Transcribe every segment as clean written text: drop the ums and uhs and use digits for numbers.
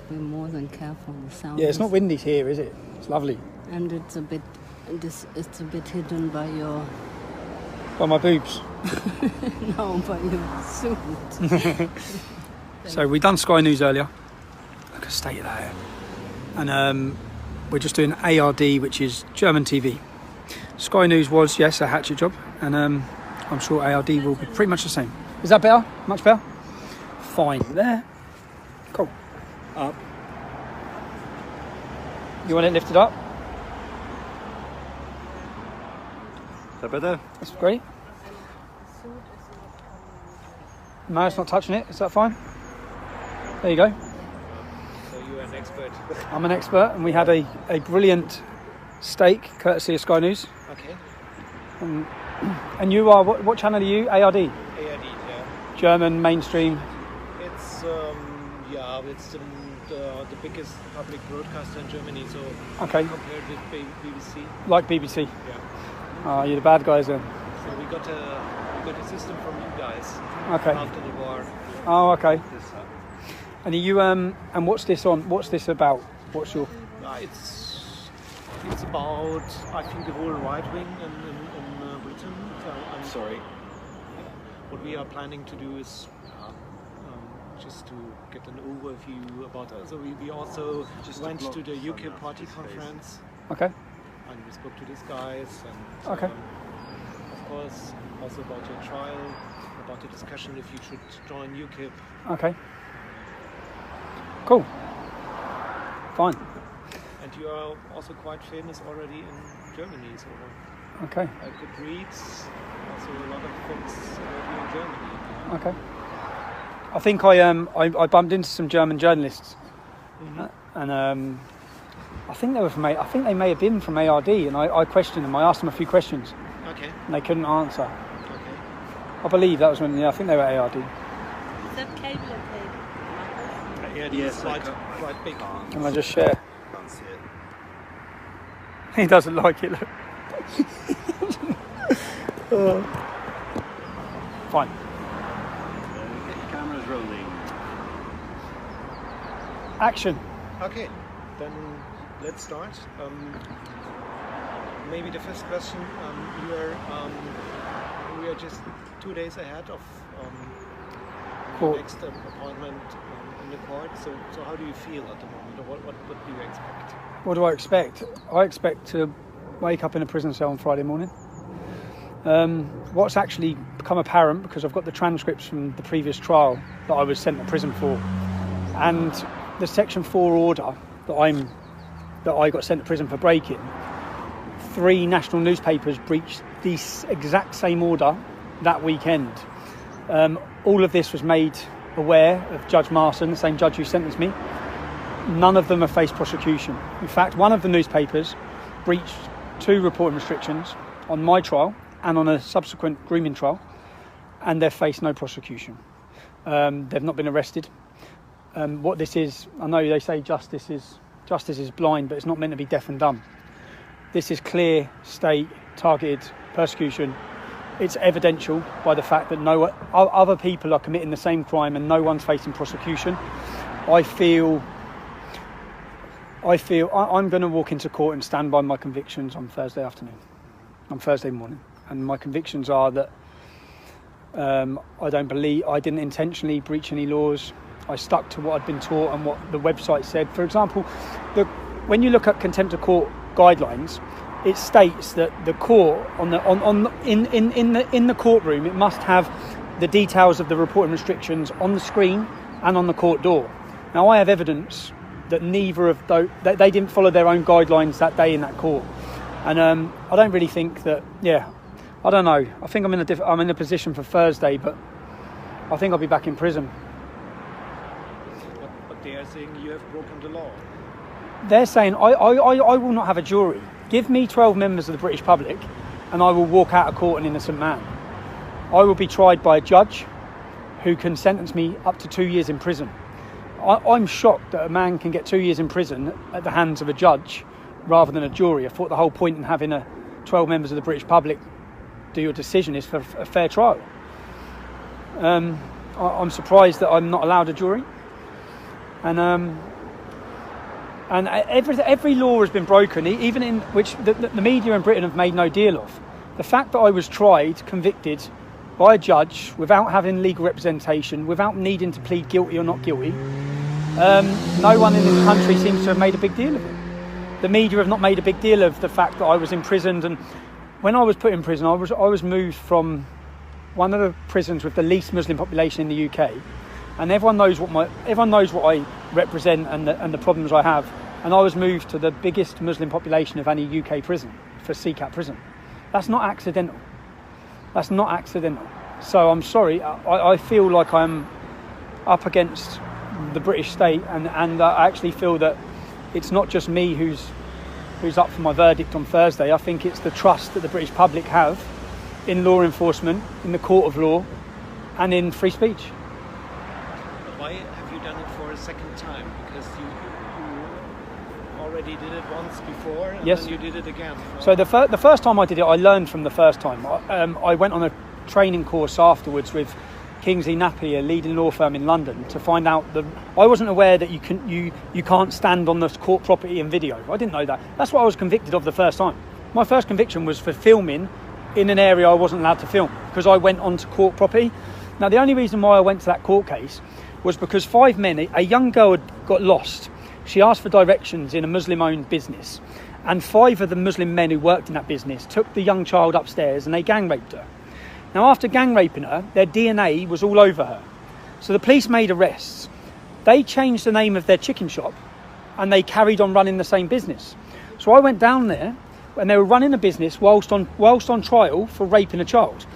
be more than careful. The sound. Yeah, it's not windy here, is it? It's lovely. And it's a bit hidden by your. By my boobs. No, by your suit. So we done Sky News earlier. Look at the state of that here. And we're just doing ARD, which is German TV. Sky News was, yes, a hatchet job, and I'm sure ARD will be pretty much the same. Is that better? Much better? Fine. There. Cool. Up. You want it lifted up? Is that better? That's great. No, it's not touching it. Is that fine? There you go. So you're an expert. I'm an expert, and we had a brilliant steak, courtesy of Sky News. Okay. And you are, what channel are you? ARD? ARD, yeah. German, mainstream. It's, it's the biggest public broadcaster in Germany, so Okay. compared with BBC. Like BBC. Yeah. Oh, you're the bad guys then. So we got a system from you guys Okay. after the war. Oh, okay. This, And are you, and what's this on? What's this about? What's your... It's about, I think, the whole right wing in Britain. So I'm sorry. What we are planning to do is just to get an overview about that. So we also went to the UK party conference. Okay. And we spoke to these guys. And Okay. of course, also about your trial, about the discussion if you should join UKIP. Okay. Cool. Fine. And you are also quite famous already in Germany, so Okay. Goodreads, also a lot of books already in Germany. Yeah? Okay. I think I bumped into some German journalists, and I think they were from I think they may have been from ARD, and I questioned them. I asked them a few questions, Okay. and they couldn't answer. Okay. I believe that was when I think they were ARD. Is that cable or cable? Yeah, Yes, it's like quite big. Can I just share? Can't see it. He doesn't like it. Look. Fine. Camera's rolling. Action. Okay, then let's start. Maybe the first question. We are just 2 days ahead of your Court. next appointment in the court. So how do you feel at the moment? Or what do you expect? What do I expect? I expect to wake up in a prison cell on Friday morning. What's actually become apparent, because I've got the transcripts from the previous trial that I was sent to prison for, and the Section 4 order that I got sent to prison for breaking. 3 national newspapers breached the exact same order that weekend. All of this was made aware of Judge Marson, the same judge who sentenced me. None of them have faced prosecution. In fact, one of the newspapers breached 2 reporting restrictions on my trial and on a subsequent grooming trial, and they've faced no prosecution. They've not been arrested. What this is, I know they say justice is blind, but it's not meant to be deaf and dumb. This is clear state targeted persecution. It's evidential by the fact that other people are committing the same crime and no one's facing prosecution. I feel I'm going to walk into court and stand by my convictions on Thursday morning. And my convictions are that I didn't intentionally breach any laws. I stuck to what I'd been taught and what the website said. For example, when you look at contempt of court guidelines, it states that the court in the courtroom, it must have the details of the reporting restrictions on the screen and on the court door. Now, I have evidence that neither of those, that they didn't follow their own guidelines that day in that court, and I don't really think that. Yeah, I don't know. I think I'm in a position for Thursday, but I think I'll be back in prison. But they are saying you have broken the law. They're saying I will not have a jury. Give me 12 members of the British public and I will walk out of court an innocent man. I will be tried by a judge who can sentence me up to 2 years in prison. I'm shocked that a man can get 2 years in prison at the hands of a judge rather than a jury. I thought the whole point in having 12 members of the British public do your decision is for a fair trial. I'm surprised that I'm not allowed a jury. And every law has been broken, even in which the media in Britain have made no deal of. The fact that I was tried, convicted by a judge without having legal representation, without needing to plead guilty or not guilty, no one in this country seems to have made a big deal of it. The media have not made a big deal of the fact that I was imprisoned, and when I was put in prison, I was moved from one of the prisons with the least Muslim population in the UK, and everyone knows what I represent and the problems I have. And I was moved to the biggest Muslim population of any UK prison, for CCAT prison. That's not accidental. That's not accidental. So I'm sorry, I feel like I'm up against the British state, and I actually feel that it's not just me who's up for my verdict on Thursday. I think it's the trust that the British public have in law enforcement, in the court of law, and in free speech. But why have you done it for a second time? Because you already did it once before, and yes. Then you did it again. Right? So the first time I did it, I learned from the first time. I went on a training course afterwards with Kingsley Nappy, a leading law firm in London, to find out I wasn't aware that you can't stand on the court property in video. I didn't know that. That's what I was convicted of the first time. My first conviction was for filming in an area I wasn't allowed to film, because I went onto court property. Now, the only reason why I went to that court case was because 5 men, a young girl had got lost. She asked for directions in a Muslim-owned business, and 5 of the Muslim men who worked in that business took the young child upstairs and they gang raped her. Now, after gang raping her, their DNA was all over her. So the police made arrests. They changed the name of their chicken shop and they carried on running the same business. So I went down there and they were running a business whilst on trial for raping a child.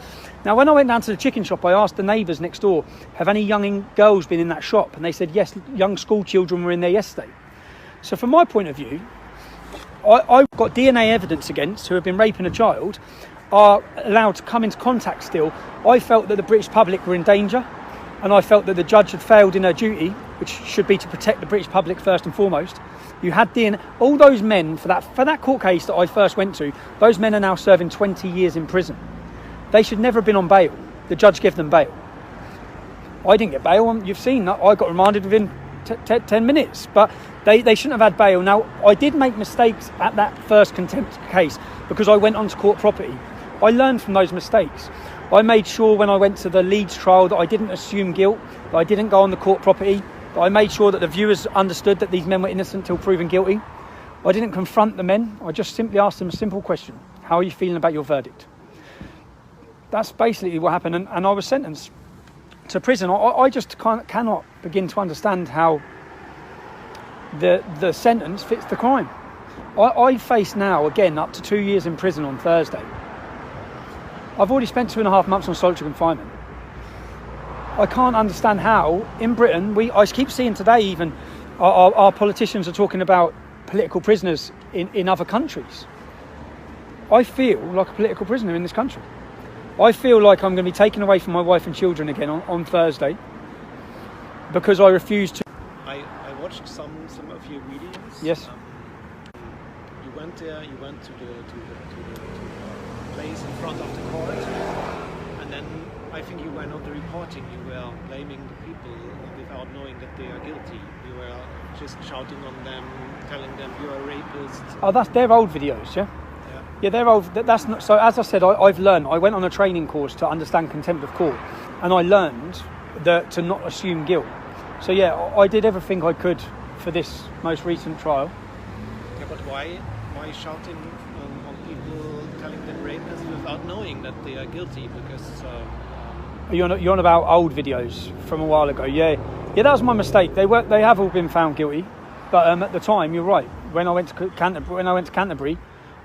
Now, when I went down to the chicken shop, I asked the neighbours next door, have any young girls been in that shop? And they said, yes, young school children were in there yesterday. So from my point of view, I've got DNA evidence against who have been raping a child, are allowed to come into contact still. I felt that the British public were in danger, and I felt that the judge had failed in her duty, which should be to protect the British public first and foremost. You had DNA. All those men, for that court case that I first went to, those men are now serving 20 years in prison. They should never have been on bail. The judge gave them bail. I didn't get bail. You've seen that. I got remanded within 10 minutes, but they shouldn't have had bail. Now, I did make mistakes at that first contempt case because I went onto court property. I learned from those mistakes. I made sure when I went to the Leeds trial that I didn't assume guilt, that I didn't go on the court property, that I made sure that the viewers understood that these men were innocent till proven guilty. I didn't confront the men. I just simply asked them a simple question. How are you feeling about your verdict? That's basically what happened, and I was sentenced to prison. I just cannot begin to understand how the sentence fits the crime. I face now, again, up to 2 years in prison on Thursday. I've already spent 2.5 months on solitary confinement. I can't understand how, in Britain, I keep seeing today even, our politicians are talking about political prisoners in other countries. I feel like a political prisoner in this country. I feel like I'm going to be taken away from my wife and children again on Thursday because I refuse to. I watched some of your videos. Yes. You went there. You went to the place in front of the court, and then I think you were not reporting. You were blaming the people without knowing that they are guilty. You were just shouting on them, telling them you are rapists. Oh, they're old videos, yeah. Yeah, they're old. That's not. So as I said, I've learned. I went on a training course to understand contempt of court, and I learned to not assume guilt. So yeah, I did everything I could for this most recent trial. Yeah, but why shouting on people, telling them rapists without knowing that they are guilty? Because you're on about old videos from a while ago. Yeah, that was my mistake. They have all been found guilty, but at the time, you're right. When I went to Canterbury,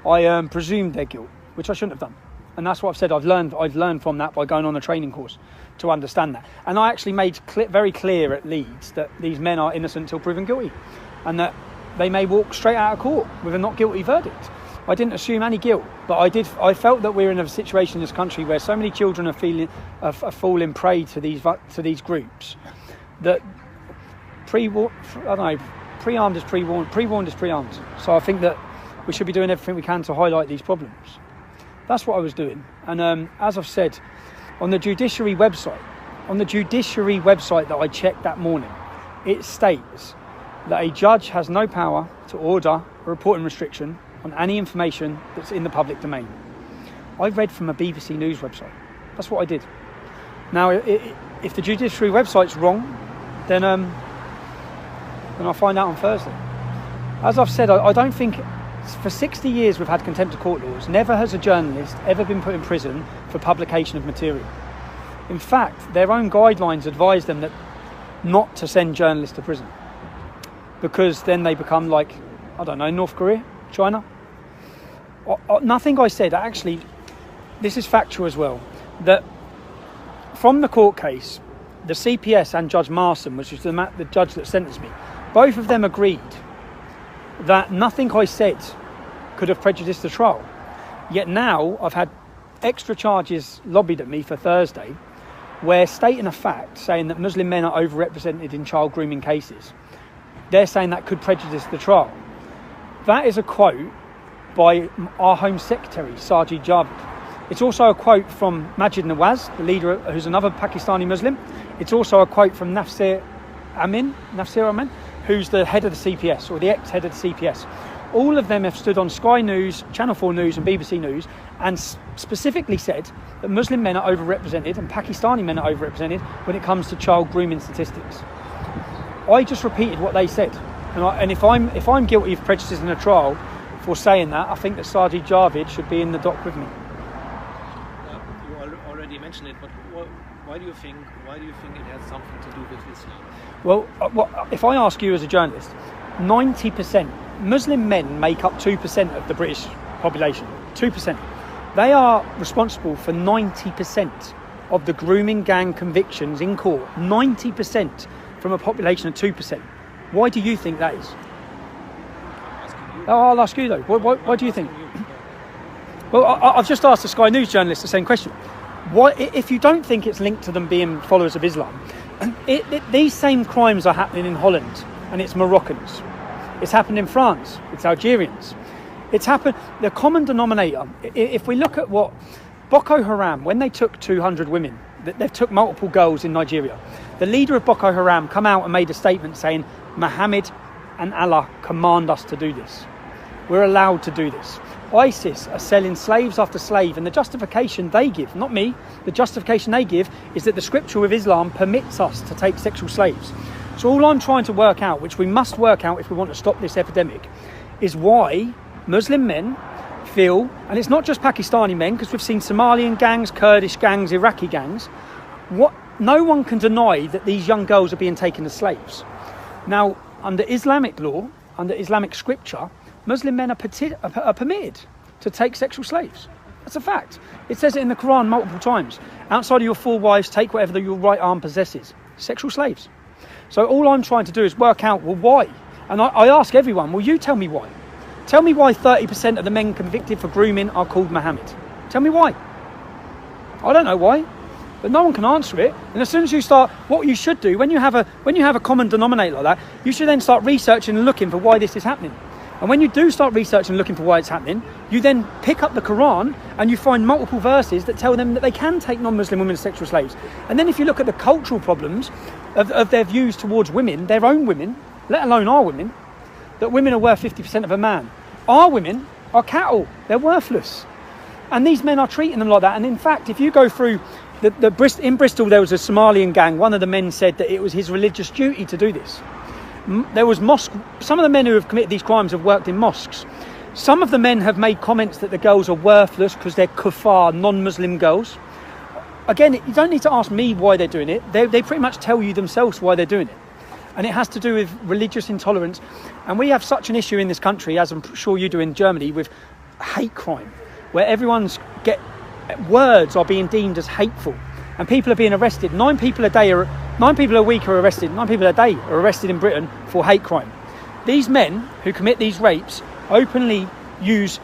I presumed their guilt, which I shouldn't have done. And that's what I've said. I've learned from that by going on a training course to understand that. And I actually made very clear at Leeds that these men are innocent till proven guilty, and that they may walk straight out of court with a not guilty verdict. I didn't assume any guilt, but I felt that we're in a situation in this country where so many children are falling prey to these groups that pre-armed is pre-warned is pre-armed. So I think that we should be doing everything we can to highlight these problems. That's what I was doing. And as I've said, on the judiciary website that I checked that morning, it states that a judge has no power to order a reporting restriction on any information that's in the public domain. I read from a BBC News website. That's what I did. Now, if the judiciary website's wrong, then I'll find out on Thursday. As I've said, I don't think, for 60 years we've had contempt of court laws, never has a journalist ever been put in prison for publication of material. In fact, their own guidelines advise them that not to send journalists to prison, because then they become like, I don't know, North Korea, China. Nothing I said, actually, this is factual as well, that from the court case, the CPS and Judge Marson, which is the judge that sentenced me, both of them agreed that nothing I said could have prejudiced the trial. Yet now I've had extra charges lobbied at me for Thursday, where stating a fact, saying that Muslim men are overrepresented in child grooming cases, they're saying that could prejudice the trial. That is a quote by our Home Secretary, Sajid Javid. It's also a quote from Majid Nawaz, the leader, who's another Pakistani Muslim. It's also a quote from Nafsir Amin, who's the head of the CPS, or the ex-head of the CPS. All of them have stood on Sky News, Channel 4 News and BBC News and specifically said that Muslim men are overrepresented and Pakistani men are overrepresented when it comes to child grooming statistics. I just repeated what they said. And if I'm guilty of prejudice in a trial for saying that, I think that Sajid Javid should be in the dock with me. You already mentioned it, but why do you think it has something to do with Islam? Well, if I ask you as a journalist, 90%, Muslim men make up 2% of the British population. 2%. They are responsible for 90% of the grooming gang convictions in court. 90% from a population of 2%. Why do you think that is? I'll ask you though. Why do you think? Well, I've just asked a Sky News journalist the same question. Why, if you don't think it's linked to them being followers of Islam, these same crimes are happening in Holland, and it's Moroccans. It's happened in France. It's Algerians. It's happened. The common denominator. If we look at what Boko Haram, when they took 200 women, they took multiple girls in Nigeria. The leader of Boko Haram come out and made a statement saying, Muhammad and Allah command us to do this. We're allowed to do this. ISIS are selling slaves after slave, and the justification they give, not me, the justification they give is that the scripture of Islam permits us to take sexual slaves. So all I'm trying to work out, which we must work out if we want to stop this epidemic, is why Muslim men feel, and it's not just Pakistani men, because we've seen Somalian gangs, Kurdish gangs, Iraqi gangs, no one can deny that these young girls are being taken as slaves. Now, under Islamic law, under Islamic scripture, Muslim men are permitted to take sexual slaves. That's a fact. It says it in the Quran multiple times. Outside of your 4 wives, take whatever your right arm possesses. Sexual slaves. So all I'm trying to do is work out, well, why? And I ask everyone, well, you tell me why. Tell me why 30% of the men convicted for grooming are called Muhammad. Tell me why. I don't know why, but no one can answer it. And as soon as you start, what you should do, when you have a common denominator like that, you should then start researching and looking for why this is happening. And when you do start researching and looking for why it's happening, you then pick up the Quran and you find multiple verses that tell them that they can take non-Muslim women as sexual slaves. And then if you look at the cultural problems of their views towards women, their own women, let alone our women, that women are worth 50% of a man. Our women are cattle. They're worthless. And these men are treating them like that. And in fact, if you go through in Bristol, there was a Somalian gang. One of the men said that it was his religious duty to do this. There was mosque. Some of the men who have committed these crimes have worked in mosques. Some of the men have made comments that the girls are worthless because they're kuffar, non-Muslim girls. Again, you don't need to ask me why they're doing it. They pretty much tell you themselves why they're doing it. And it has to do with religious intolerance. And we have such an issue in this country, as I'm sure you do in Germany, with hate crime, where words are being deemed as hateful. And people are being arrested. 9 people a day 9 people a week are arrested. 9 people a day are arrested in Britain for hate crime. These men who commit these rapes openly use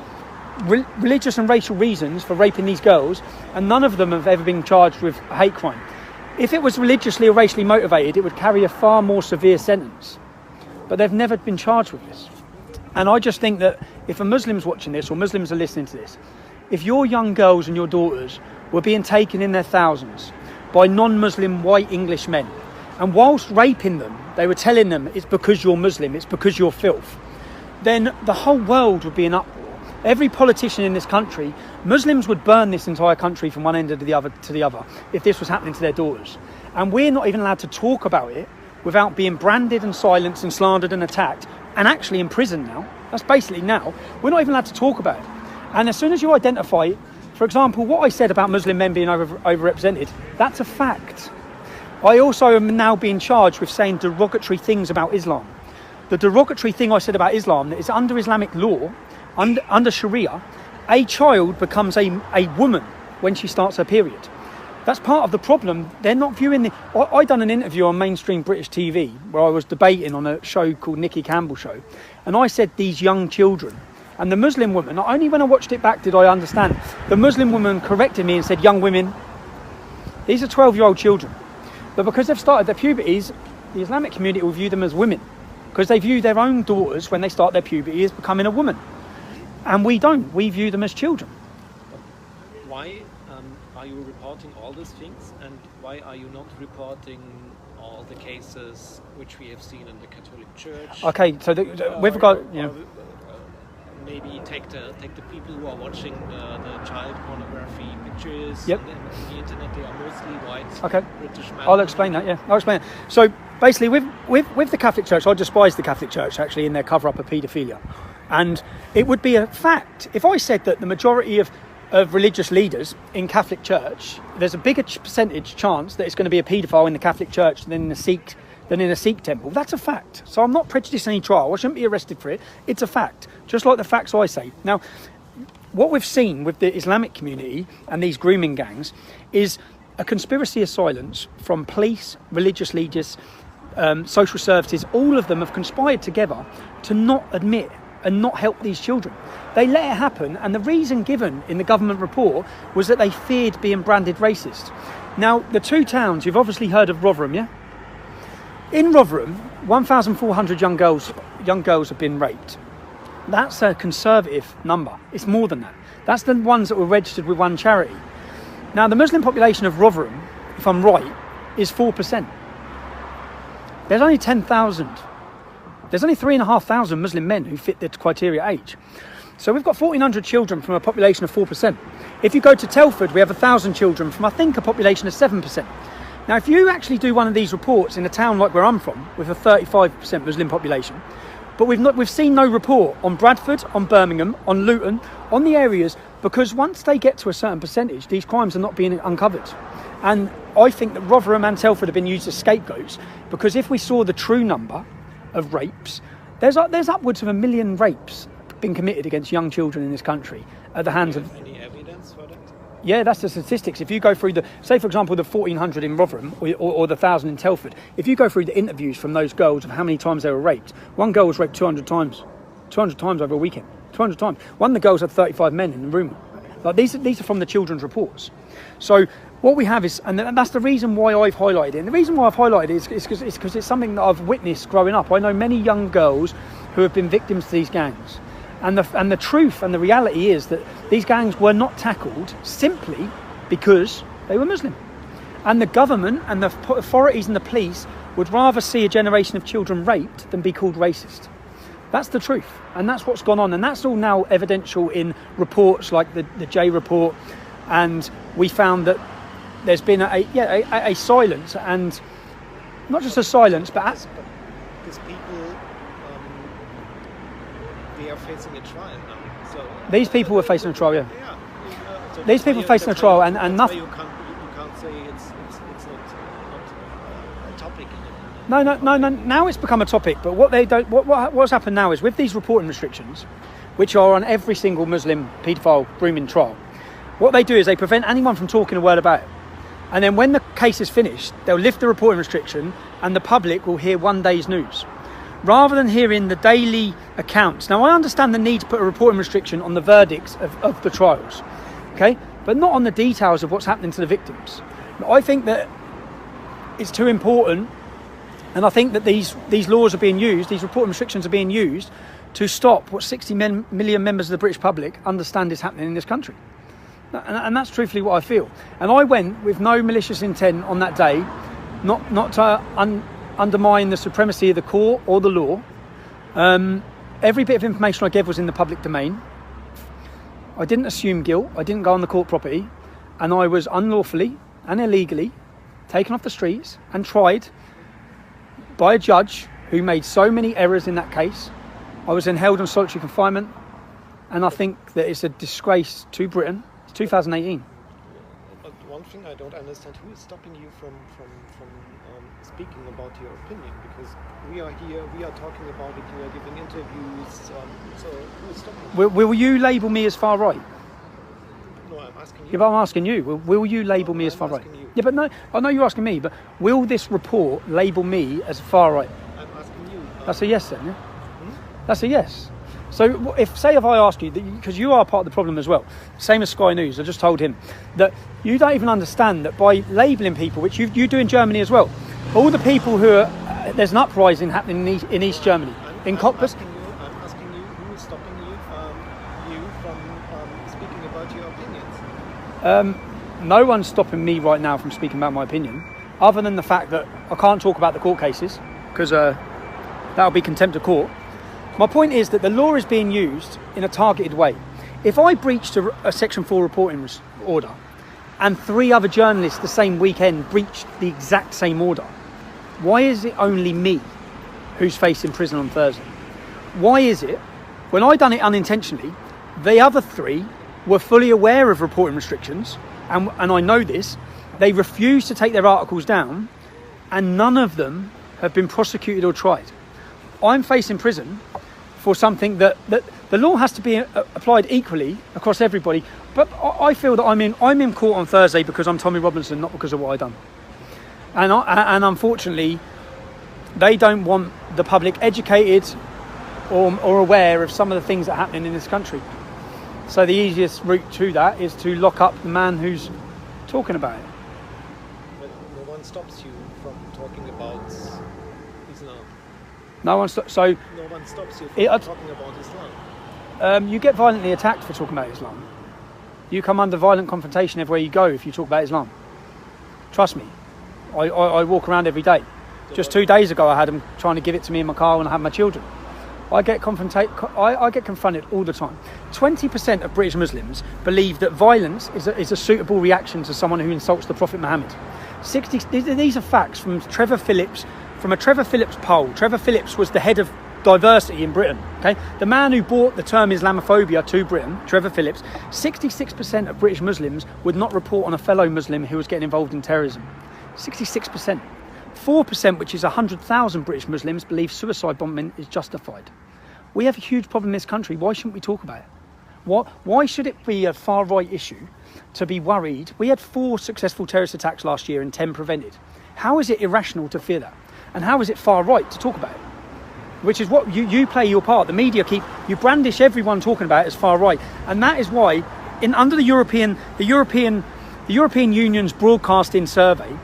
religious and racial reasons for raping these girls, and none of them have ever been charged with hate crime. If it was religiously or racially motivated, it would carry a far more severe sentence. But they've never been charged with this. And I just think that if a Muslim's watching this, or Muslims are listening to this, if your young girls and your daughters were being taken in their thousands by non-Muslim white English men, and whilst raping them, they were telling them it's because you're Muslim, it's because you're filth, then the whole world would be in uproar. Every politician in this country, Muslims would burn this entire country from one end of the other to the other if this was happening to their daughters. And we're not even allowed to talk about it without being branded and silenced and slandered and attacked and actually in prison now. That's basically now. We're not even allowed to talk about it. And as soon as you identify it, for example, what I said about Muslim men being overrepresented, that's a fact. I also am now being charged with saying derogatory things about Islam. The derogatory thing I said about Islam is under Islamic law, under Sharia, a child becomes a woman when she starts her period. That's part of the problem. They're not viewing I done an interview on mainstream British TV where I was debating on a show called Nicky Campbell Show, and I said these young children, and the Muslim woman, not only when I watched it back did I understand, the Muslim woman corrected me and said, young women, these are 12-year-old children. But because they've started their puberties, the Islamic community will view them as women, because they view their own daughters when they start their puberty as becoming a woman. And we don't. We view them as children. Why are you reporting all these things, and why are you not reporting all the cases which we have seen in the Catholic Church? Okay, so with regard, maybe take the people who are watching the child pornography pictures yep. on the internet. They are mostly white. Okay, British men. I'll explain that. Yeah, I'll explain it. So basically, with the Catholic Church, I despise the Catholic Church actually in their cover up of paedophilia, and it would be a fact if I said that the majority of religious leaders in Catholic Church, there's a bigger percentage chance that it's going to be a paedophile in the Catholic Church than in a Sikh temple. That's a fact. So I'm not prejudicing any trial. I shouldn't be arrested for it. It's a fact, just like the facts I say. Now, what we've seen with the Islamic community and these grooming gangs is a conspiracy of silence from police, religious leaders, social services. All of them have conspired together to not admit and not help these children. They let it happen, and the reason given in the government report was that they feared being branded racist. Now, the two towns, you've obviously heard of Rotherham, yeah? In Rotherham, 1,400 young girls have been raped. That's a conservative number. It's more than that. That's the ones that were registered with one charity. Now, the Muslim population of Rotherham, if I'm right, is 4%. There's only 10,000. There's only 3,500 Muslim men who fit the criteria age. So we've got 1,400 children from a population of 4%. If you go to Telford, we have 1,000 children from, I think, a population of 7%. Now, if you actually do one of these reports in a town like where I'm from, with a 35% Muslim population, but we've seen no report on Bradford, on Birmingham, on Luton, on the areas, because once they get to a certain percentage, these crimes are not being uncovered. And I think that Rotherham and Telford have been used as scapegoats, because if we saw the true number of rapes, there's upwards of 1 million rapes being committed against young children in this country at the hands of... Any evidence for that? Yeah, that's the statistics. If you go through say for example the 1,400 in Rotherham or the 1,000 in Telford, if you go through the interviews from those girls of how many times they were raped, one girl was raped 200 times over a weekend, 200 times. One of the girls had 35 men in the room. Like these are from the children's reports. So what we have is, and that's the reason why I've highlighted it. And the reason why I've highlighted it is because it's something that I've witnessed growing up. I know many young girls who have been victims to these gangs. And the truth and the reality is that these gangs were not tackled simply because they were Muslim. And the government and the authorities and the police would rather see a generation of children raped than be called racist. That's the truth. And that's what's gone on. And that's all now evidential in reports like the J report. And we found that there's been a silence, and not just a silence, but... Because people... they are facing a trial now. So these people are facing a trial, yeah. So these people are facing a trial, and nothing. You can't say it's not a topic. No. Now it's become a topic. But what's happened now is with these reporting restrictions, which are on every single Muslim paedophile grooming trial, what they do is they prevent anyone from talking a word about it. And then when the case is finished, they'll lift the reporting restriction, and the public will hear one day's news, rather than hearing the daily accounts. Now, I understand the need to put a reporting restriction on the verdicts of the trials, okay, but not on the details of what's happening to the victims. I think that it's too important, and I think that these laws are being used, these reporting restrictions are being used to stop what 60 million members of the British public understand is happening in this country. And that's truthfully what I feel. And I went with no malicious intent on that day, not to undermine the supremacy of the court or the law. Every bit of information I gave was in the public domain. I didn't assume guilt. I didn't go on the court property, and I was unlawfully and illegally taken off the streets and tried by a judge who made so many errors in that case. I was then held on solitary confinement, and I think that it's a disgrace to Britain. It's 2018. But one thing I don't understand, who is stopping you from speaking about your opinion? Because we are here, we are talking about it, you are giving interviews, so who is stopping you? Will you label me as far right? No, I'm asking you. Yeah, but I'm asking you. Will you label me as far right? You. Yeah, but no, I know you're asking me, but will this report label me as far right? I'm asking you. That's a yes then, yeah? That's a yes. So if I ask you, because you are part of the problem as well, same as Sky News, I just told him that you don't even understand that by labelling people, which you do in Germany as well, all the people who are, there's an uprising happening in East Germany. I'm asking you, who is stopping you from speaking about your opinions? No one's stopping me right now from speaking about my opinion, other than the fact that I can't talk about the court cases, because that'll be contempt of court. My point is that the law is being used in a targeted way. If I breached a Section 4 reporting order and 3 other journalists the same weekend breached the exact same order, why is it only me who's facing prison on Thursday? Why is it, when I done it unintentionally, the other 3 were fully aware of reporting restrictions, and I know this, they refused to take their articles down, and none of them have been prosecuted or tried? I'm facing prison for something that the law has to be applied equally across everybody. But I feel that I'm in court on Thursday because I'm Tommy Robinson, not because of what I've done. And unfortunately, they don't want the public educated or aware of some of the things that are happening in this country. So the easiest route to that is to lock up the man who's talking about it. But no one stops you from talking about Islam. No one stops you from talking about Islam. You get violently attacked for talking about Islam. You come under violent confrontation everywhere you go if you talk about Islam. Trust me. I walk around every day. Just 2 days ago I had them trying to give it to me in my car when I have my children. I get confronted all the time. 20% of British Muslims believe that violence is a suitable reaction to someone who insults the Prophet Muhammad. These are facts from Trevor Phillips, from a Trevor Phillips poll. Trevor Phillips was the head of diversity in Britain. Okay, the man who brought the term Islamophobia to Britain, Trevor Phillips. 66% of British Muslims would not report on a fellow Muslim who was getting involved in terrorism. 66%. 4%, which is 100,000 British Muslims, believe suicide bombing is justified. We have a huge problem in this country. Why shouldn't we talk about it? Why should it be a far-right issue to be worried? We had 4 successful terrorist attacks last year and 10 prevented. How is it irrational to fear that? And how is it far-right to talk about it? Which is what you play your part. The media you brandish everyone talking about it as far-right. And that is why, under the European Union's broadcasting survey,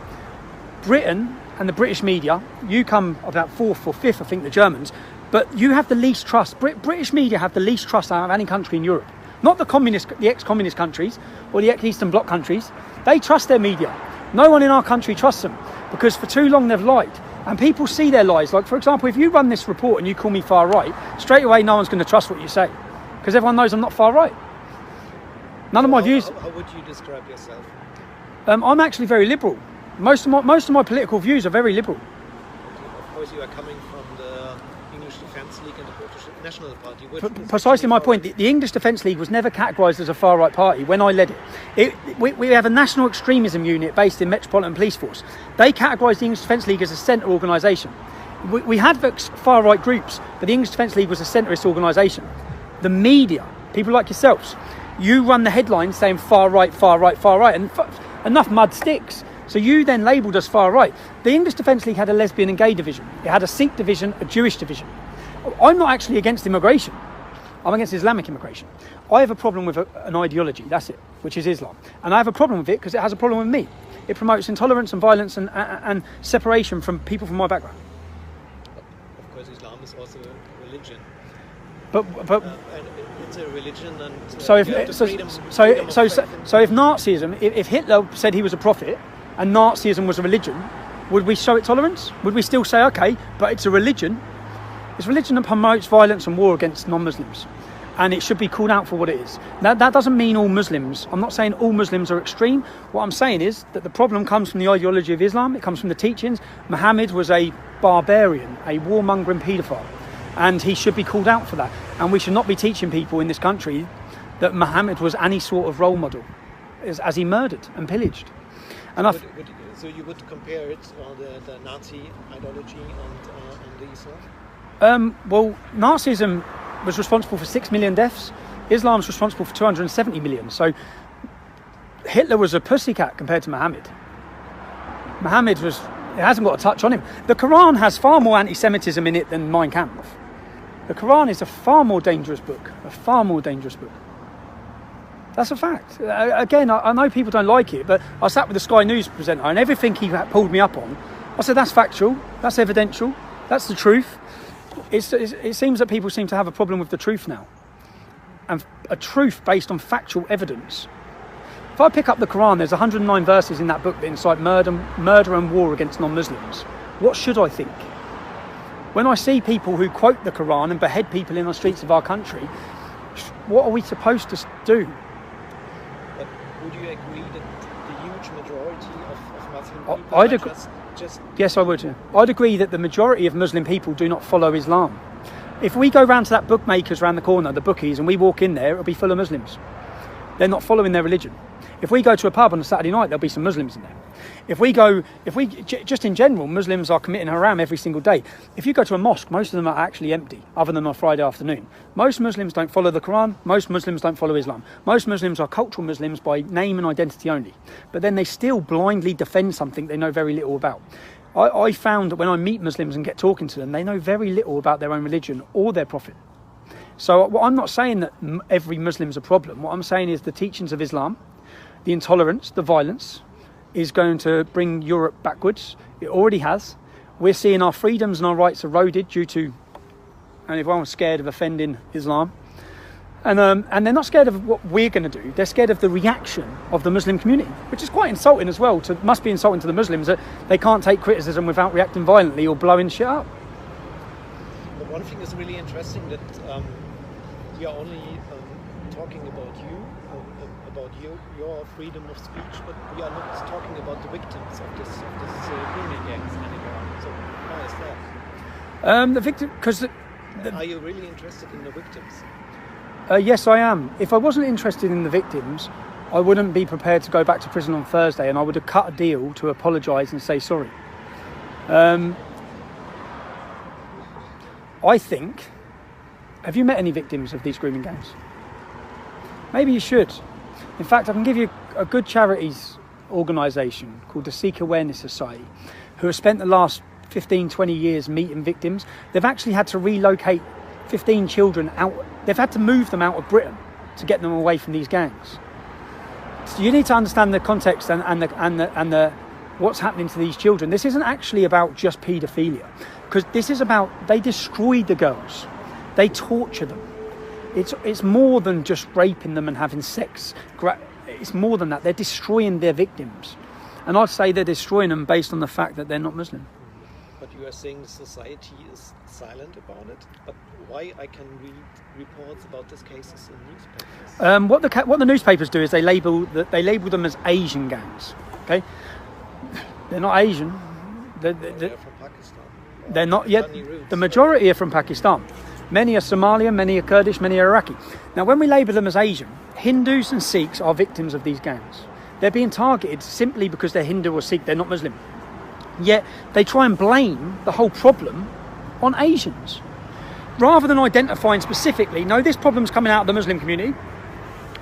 Britain and the British media, you come about 4th or 5th, I think, the Germans, but you have the least trust. British media have the least trust out of any country in Europe. Not the ex-communist countries or the ex-Eastern Bloc countries. They trust their media. No one in our country trusts them because for too long they've lied. And people see their lies. Like, for example, if you run this report and you call me far right, straight away no one's going to trust what you say because everyone knows I'm not far right. None of my views... How would you describe yourself? I'm actually very liberal. Most of my political views are very liberal. Of course, you are coming from the English Defence League and the British National Party. Precisely my point. The English Defence League was never categorised as a far-right party when I led it. We have a national extremism unit based in Metropolitan Police Force. They categorised the English Defence League as a centre organisation. We had far-right groups, but the English Defence League was a centrist organisation. The media, people like yourselves, you run the headlines saying far-right, far-right, far-right, and enough mud sticks. So you then labelled us far right. The English Defence League had a lesbian and gay division. It had a Sikh division, a Jewish division. I'm not actually against immigration. I'm against Islamic immigration. I have a problem with an ideology, that's it, which is Islam. And I have a problem with it because it has a problem with me. It promotes intolerance and violence and separation from people from my background. Of course, Islam is also a religion. But and it's a religion, and so if Nazism, if Hitler said he was a prophet, and Nazism was a religion, Would we show it tolerance? Would we still say, okay, but it's a religion? It's a religion that promotes violence and war against non-Muslims. And it should be called out for what it is. Now, that doesn't mean all Muslims. I'm not saying all Muslims are extreme. What I'm saying is that the problem comes from the ideology of Islam. It comes from the teachings. Muhammad was a barbarian, a warmongering paedophile. And he should be called out for that. And we should not be teaching people in this country that Muhammad was any sort of role model, as he murdered and pillaged. And so you would compare it, the Nazi ideology and the Islam? Well, Nazism was responsible for 6 million deaths. Islam's responsible for 270 million. So Hitler was a pussycat compared to Muhammad. Muhammad it hasn't got a touch on him. The Quran has far more anti-Semitism in it than Mein Kampf. The Quran is a far more dangerous book. That's a fact. Again, I know people don't like it, but I sat with the Sky News presenter and everything he pulled me up on, I said, that's factual, that's evidential, that's the truth. It seems that people seem to have a problem with the truth now. And a truth based on factual evidence. If I pick up the Quran, there's 109 verses in that book that incite murder and war against non-Muslims. What should I think? When I see people who quote the Quran and behead people in the streets of our country, what are we supposed to do? But would you agree that the huge majority of Muslim people Yes, I would. Yeah. I'd agree that the majority of Muslim people do not follow Islam. If we go round to that bookmakers round the corner, the bookies, and we walk in there, it'll be full of Muslims. They're not following their religion. If we go to a pub on a Saturday night, there'll be some Muslims in there. Just in general, Muslims are committing haram every single day. If you go to a mosque, most of them are actually empty, other than on Friday afternoon. Most Muslims don't follow the Quran. Most Muslims don't follow Islam. Most Muslims are cultural Muslims by name and identity only. But then they still blindly defend something they know very little about. I found that when I meet Muslims and get talking to them, they know very little about their own religion or their prophet. So I'm not saying that every Muslim's a problem. What I'm saying is the teachings of Islam, the intolerance, the violence, is going to bring Europe backwards. It already has. We're seeing our freedoms and our rights eroded due to, and everyone was scared of offending Islam. And they're not scared of what we're going to do. They're scared of the reaction of the Muslim community, which is quite insulting as well. Must be insulting to the Muslims that they can't take criticism without reacting violently or blowing shit up. But one thing is really interesting that we are only talking about your freedom of speech, but we are not talking about the victims of this grooming gangs anymore. So why is that? The victim, because are you really interested in the victims? Yes, I am. If I wasn't interested in the victims, I wouldn't be prepared to go back to prison on Thursday, and I would have cut a deal to apologise and say sorry. I think. Have you met any victims of these grooming gangs? Maybe you should. In fact, I can give you a good charities organisation called the Sikh Awareness Society, who have spent the last 15, 20 years meeting victims. They've actually had to relocate 15 children out. They've had to move them out of Britain to get them away from these gangs. So you need to understand the context and the what's happening to these children. This isn't actually about just paedophilia, because this is about, they destroyed the girls. They torture them. It's more than just raping them and having sex. It's more than that. They're destroying their victims. And I'd say they're destroying them based on the fact that they're not Muslim. But you are saying society is silent about it. But why I can read reports about these cases in newspapers? What the newspapers do is they label them as Asian gangs. Okay, they're not Asian. They're from Pakistan. They're not yet. The majority are from Pakistan. Many are Somalian, many are Kurdish, many are Iraqi. Now, when we label them as Asian, Hindus and Sikhs are victims of these gangs. They're being targeted simply because they're Hindu or Sikh. They're not Muslim. Yet they try and blame the whole problem on Asians, rather than identifying specifically, no, this problem's coming out of the Muslim community.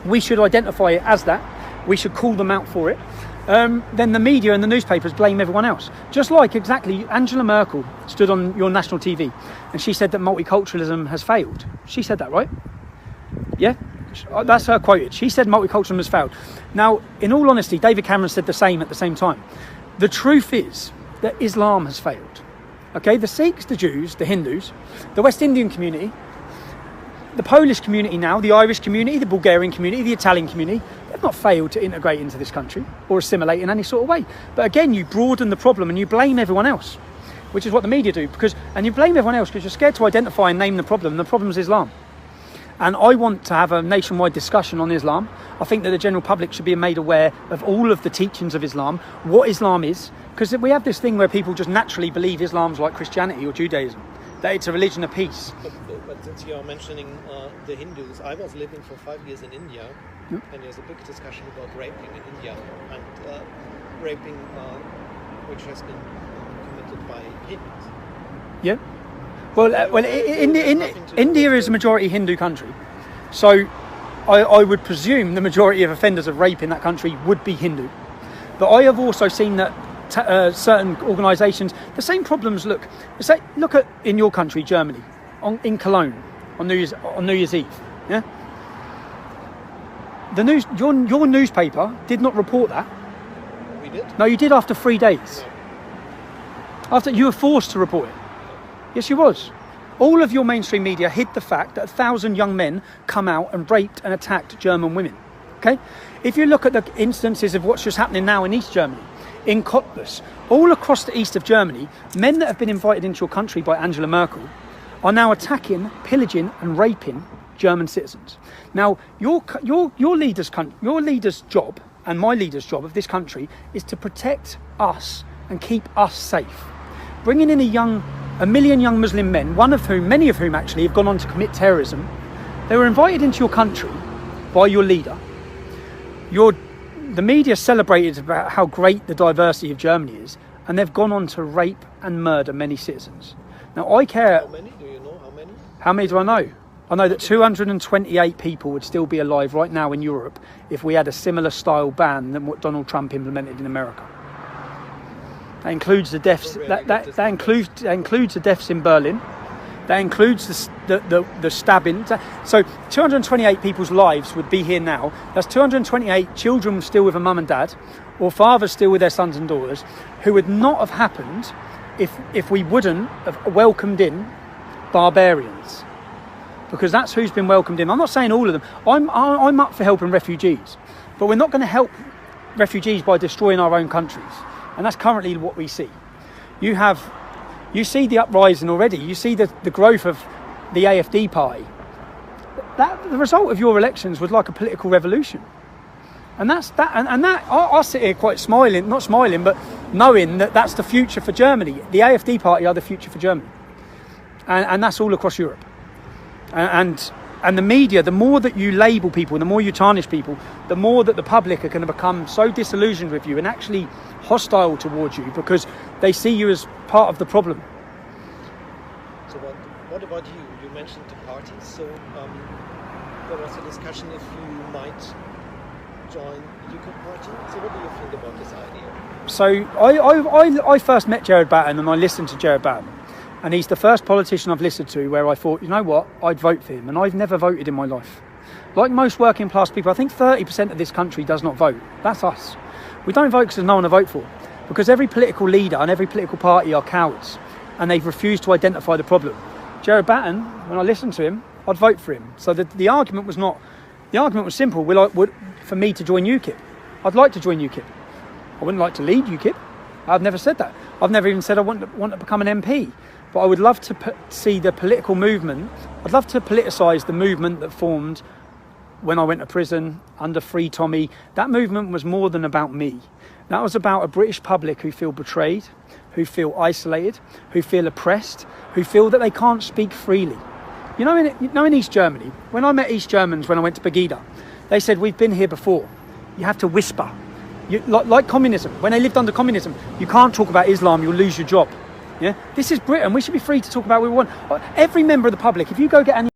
We should identify it as that. We should call them out for it. Then the media and the newspapers blame everyone else. Just like exactly Angela Merkel stood on your national TV and she said that multiculturalism has failed. She said that, right? Yeah? That's her quoted. She said multiculturalism has failed. Now, in all honesty, David Cameron said the same at the same time. The truth is that Islam has failed. Okay, the Sikhs, the Jews, the Hindus, the West Indian community, the Polish community now, the Irish community, the Bulgarian community, the Italian community, they've I've not failed to integrate into this country or assimilate in any sort of way. But again, you broaden the problem and you blame everyone else, which is what the media do. And you blame everyone else because you're scared to identify and name the problem. And the problem is Islam. And I want to have a nationwide discussion on Islam. I think that the general public should be made aware of all of the teachings of Islam, what Islam is, because we have this thing where people just naturally believe Islam's like Christianity or Judaism, that it's a religion of peace. But since you're mentioning the Hindus, I was living for 5 years in India, and there's a big discussion about raping in India, and raping which has been committed by Hindus. Yeah. Well, India is a majority Hindu country, so I would presume the majority of offenders of rape in that country would be Hindu. But I have also seen that certain organisations, the same problems. Look at in your country, Germany, in Cologne on New Year's Eve. Yeah, the news, your newspaper did not report that. We did. No, you did after 3 days. After you were forced to report it. Yes, you was. All of your mainstream media hid the fact that 1,000 young men come out and raped and attacked German women. Okay? If you look at the instances of what's just happening now in East Germany, in Cottbus, all across the east of Germany, men that have been invited into your country by Angela Merkel are now attacking, pillaging and raping German citizens. Now, your leader's job and my leader's job of this country is to protect us and keep us safe. Bringing in a million young Muslim men, many of whom actually have gone on to commit terrorism. They were invited into your country by your leader. The media celebrated about how great the diversity of Germany is, and they've gone on to rape and murder many citizens. Now, I care. How many? Do you know how many? How many do I know? I know that 228 people would still be alive right now in Europe if we had a similar style ban than what Donald Trump implemented in America. That includes the deaths. That includes the deaths in Berlin. That includes the stabbings. So 228 people's lives would be here now. That's 228 children still with a mum and dad, or fathers still with their sons and daughters, who would not have happened if we wouldn't have welcomed in barbarians. Because that's who's been welcomed in. I'm not saying all of them. I'm up for helping refugees, but we're not going to help refugees by destroying our own countries. And that's currently what we see. You see the uprising already. You see the growth of the AFD party. The result of your elections was like a political revolution. And I sit here quite not smiling, but knowing that that's the future for Germany. The AFD party are the future for Germany. And that's all across Europe. And the media, the more that you label people, the more you tarnish people, the more that the public are going to become so disillusioned with you and actually hostile towards you because they see you as part of the problem. So what about you? You mentioned the parties. So there was a discussion if you might join the UKIP party. So what do you think about this idea? So I first met Gerard Batten and I listened to Gerard Batten. And he's the first politician I've listened to where I thought, you know what, I'd vote for him. And I've never voted in my life. Like most working class people, I think 30% of this country does not vote. That's us. We don't vote because there's no one to vote for. Because every political leader and every political party are cowards. And they've refused to identify the problem. Gerard Batten, when I listened to him, I'd vote for him. So the argument was not... The argument was simple. For me to join UKIP. I'd like to join UKIP. I wouldn't like to lead UKIP. I've never said that. I've never even said I want to become an MP. But I would love to see the political movement. I'd love to politicise the movement that formed when I went to prison under Free Tommy. That movement was more than about me. That was about a British public who feel betrayed, who feel isolated, who feel oppressed, who feel that they can't speak freely. You know, in East Germany, when I met East Germans when I went to Pegida, they said, we've been here before. You have to whisper. Like communism. When they lived under communism, you can't talk about Islam, you'll lose your job. Yeah, this is Britain. We should be free to talk about what we want. Every member of the public, if you go get any